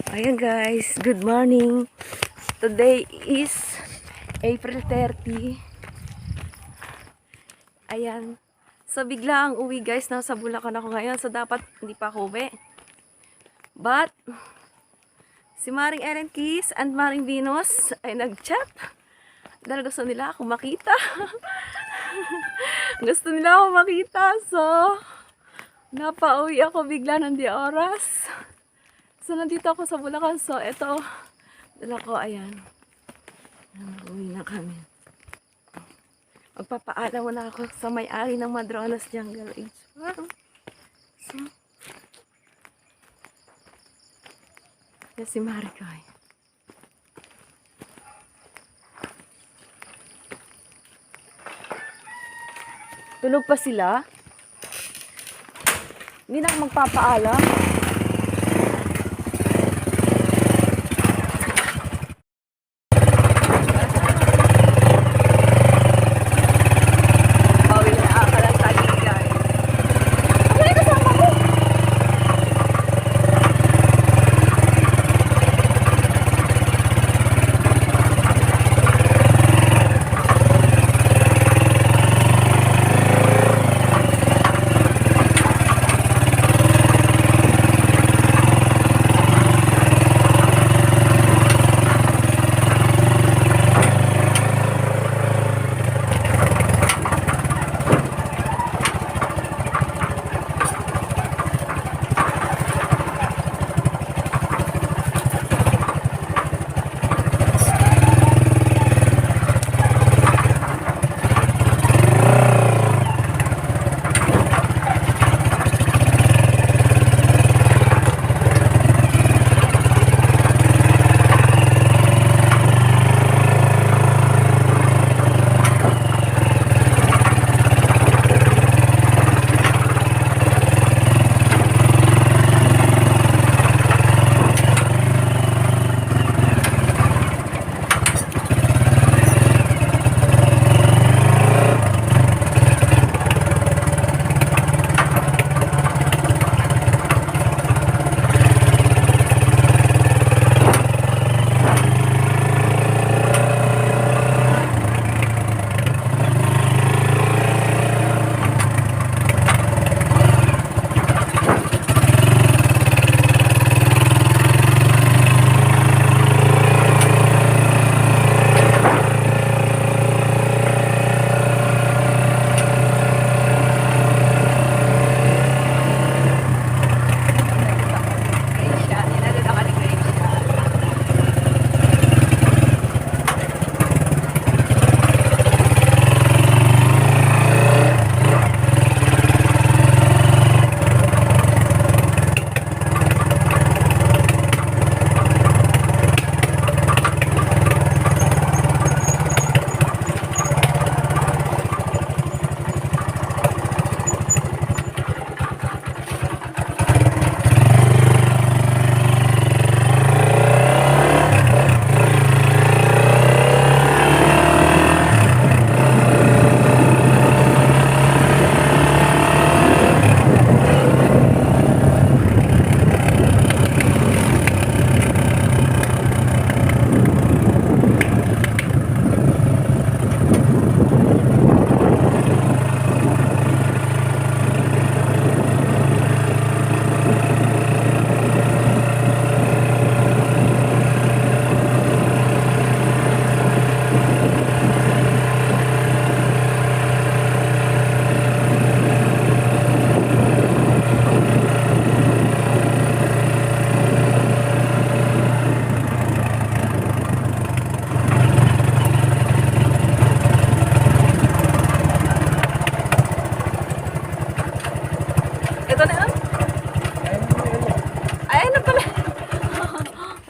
Ayan guys, good morning. Today is April 30. Ayan. So bigla ang uwi guys, nasa Bulacan ako ngayon. So dapat hindi pa ako uwi. But si Maring Ellen Keys and Maring Venus ay nag-chat. Dahil gusto nila ako makita. Gusto nila ako makita. So napauwi ako bigla ng di oras. So, nandito ako sa Bulacan. So, ito, dala ko, ayan. Uwi na kami. Magpapaalam muna ako sa may-ari ng Madronas Jungle Age Farm. So, yan si Marikay. Tulog pa sila? Hindi na ako magpapaalam.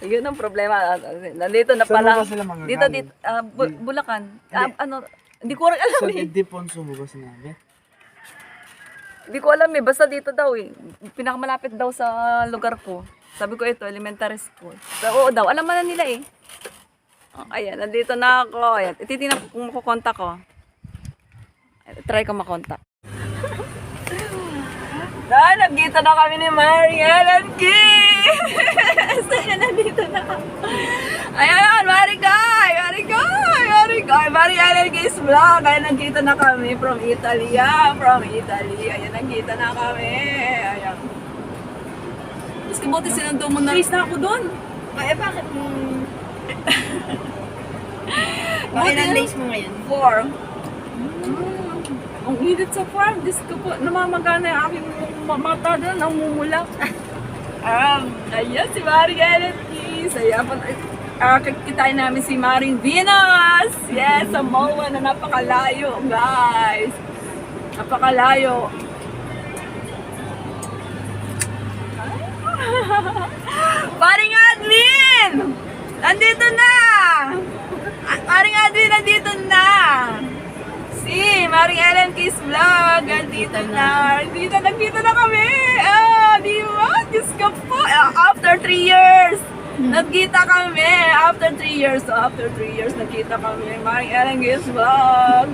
Yun ang problema. Nandito na pala. Dito, Bulacan. Hindi ko rin alam So, eh. Ildefonso mo ba sinabi? Hindi ko alam eh. Basta dito daw eh. Pinakamalapit daw sa lugar ko. Sabi ko ito, elementary school. So, oo daw. Alam mo na nila eh. Ayan, nandito na ako. Ayan, ititignan kung makukontak ko. Try ko makontak. Nagkita na kami ni Maring Ellen Keys! Ayan, nandito na. Ayan, Marigoy! Mari Ellen Kiss Vlog. Ayan, nagkita na kami from Italy. From Italy. Ayan, nagkita na kami. Ayan. Mas kabuti sinundo mo na. Please na ako doon. Ay, bakit mo? Bakit ang days mo ngayon? 4. Ang init sa farm. Diyos ko po, namamagana yung aking mata doon. Namumulak. Ayan, si Mari Ellen Kiss. Ayan, kikitain namin si Maring Venus. Yes, sa MOA na napakalayo, guys. Napakalayo. Paring Admin! Nandito na! Paring Admin, nandito na! Si Maring Ellen Kiss Vlog, nandito na. Nandito na kami! Di ba? Diyos ko po! After 3 years! Nagkita kami! After 3 years! So, after 3 years, nagkita kami. Maring Ellen Kiss Vlog!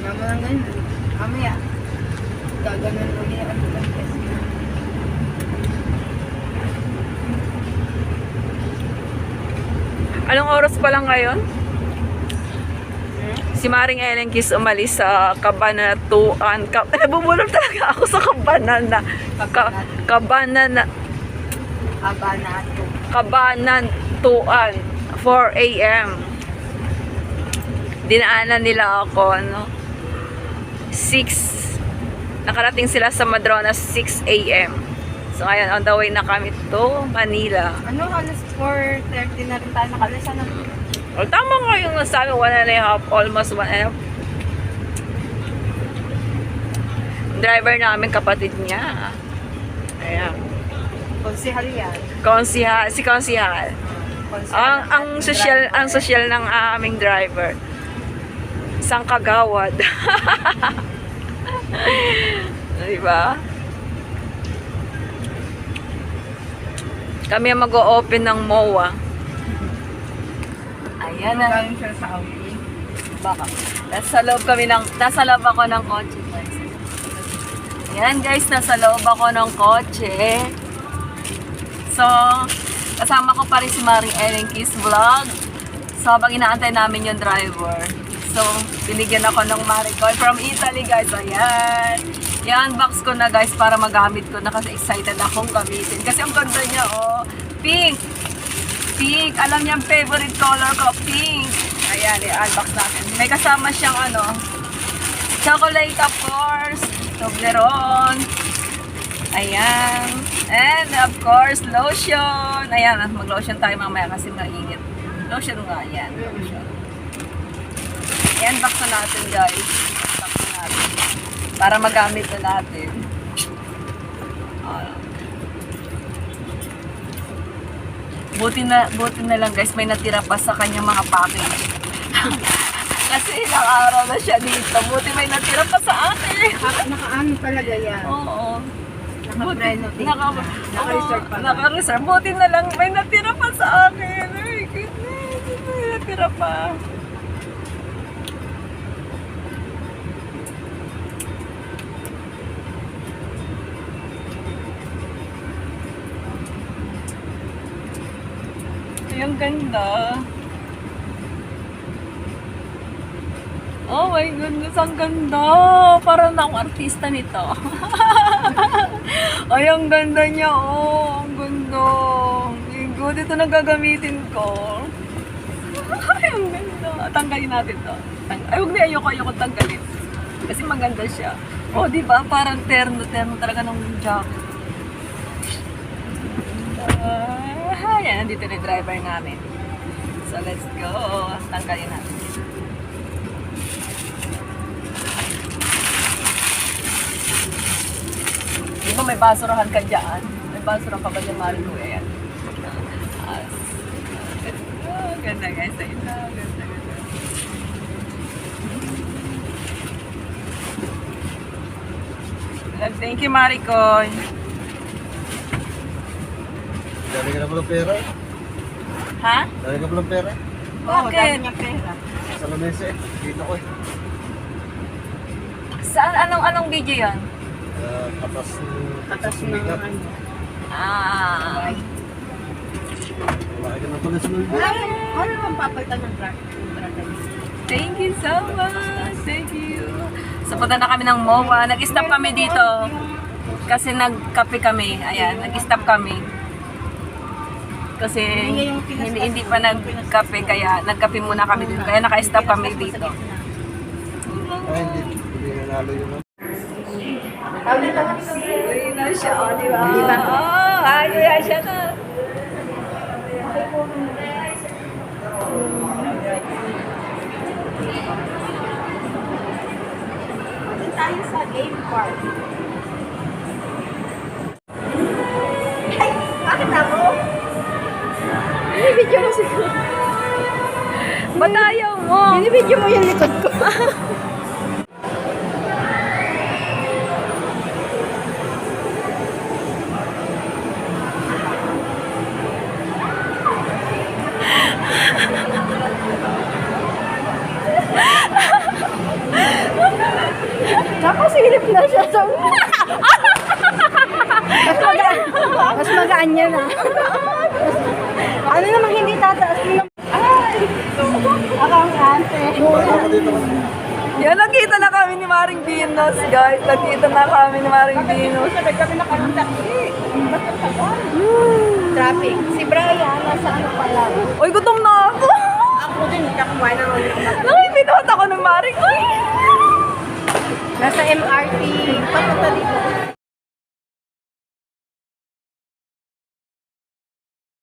Mama lang ganun. Mamaya. Gaganon ulit ang pagkas. Anong oras pa lang ngayon? Si Maring Ellen Kiss umalis sa Kabanatuan. Nabubulol talaga ako sa Kabanana. Kabanana. Abanato. Kabanatuan. 4 a.m. Dinaanan nila ako, 6. Nakarating sila sa Madronas 6 a.m. So, ngayon, on the way na kami to Manila. Ano, alas 4:30 na rin tayo nakalis. Ano? Well, tama nga yung nasabi, 1.5, almost 1.5. Driver namin, kapatid niya. Ayan. Konsihal yan. Si Konsihal. Ang social ng aming driver. Isang kagawad. Diba? Kami ang mag-o-open ng MOA. Ayan na. Galing siya sa Audi. Baka. Nasa loob ako ng kotse, guys. Ayan, guys, nasa loob ako ng kotse. So, kasama ko pa rin si Maring Ellen Kiss Vlog. So, habang inaantay namin yung driver. So, binigyan ako ng Marigoy from Italy, guys. Ayan. I-unbox ko na, guys, para magamit ko na kasi excited akong gamitin. Kasi ang ganda niya, oh. Pink. Pink. Alam niya ang favorite color ko, pink. Ayan, i-unbox natin. May kasama siyang, chocolate, of course. Toblerone. Ayan. And, of course, lotion. Ayan, mag-lotion tayo mamaya kasi mainit. Lotion nga, ayan. Lotion. I-unbox na natin, guys. I-unbox na natin. Para magamit na natin. Buti na lang, guys, may natira pa sa kanyang mga package. Kasi ilang araw na siya dito. Buti may natira pa sa akin. Naka-ano talaga yan. Oo. Naka-preno. Naka-reserve pa. Naka-reserve. Buti na lang may natira pa sa akin. Ay, goodness. May natira pa. Ay, ang ganda. Oh my goodness, ang ganda. Parang na akong artista nito. Ay, ang ganda niya, oh. Ang ganda. Good, ito na gagamitin ko. Ay, ang ganda. Tanggalin natin to. Ay, huwag na, ayoko tanggalin. Kasi maganda siya. Oh, di ba? Parang terno talaga ng jacket. Yan, nandito na yung driver namin. So, let's go. Tanggalin natin. Di ba may basurahan ka dyan? May basurahan ka ba dyan, Mariko? Ayan. Ganda, guys. Ayun na. Ganda. Thank you, Mariko. Dali ka na pala pera. Ha? Dali ka pala pera. Oo, dami Bakit? niya pera. Sa lamesa eh. Dito ko eh. Saan? Anong video yan? Katas Katas ng sumikat. ano. Ah. Wala ka na pala sunod. Ano naman papalitan ng truck? Thank you so much. Thank you. So, punta na kami ng MOA. Nag-stop kami dito. Kasi nagkape kami. Ayan, nag-stop kami. Kasi hindi pa nagkape. Kaya nagkape muna kami dito. Kaya naka-stop kami dito. Ay, hindi nanalo yun. Uy na siya, o, di ba? Oo, ayun siya na. Tayo sa game park. Bakit ako? Binibidyo mo siguro. Ba't ayaw mo? Binibidyo mo yung likod ko. Nakasilip na siya sa mas magaan yan ah. Ano namang hindi tataas mo? Ay! Akang-ante. Ako dito. Yan, nakita na kami ni Maring Venus, guys. Nakita na kami ni Maring Venus. Sabay kami nakaluntak. Traffic. Si Brian, nasa ano pala? Uy, gutom na ako. Ako din, nakakuha na ulit. Nakipinot ako ng Maring. Uy! Nasa MRT. Papunta dito.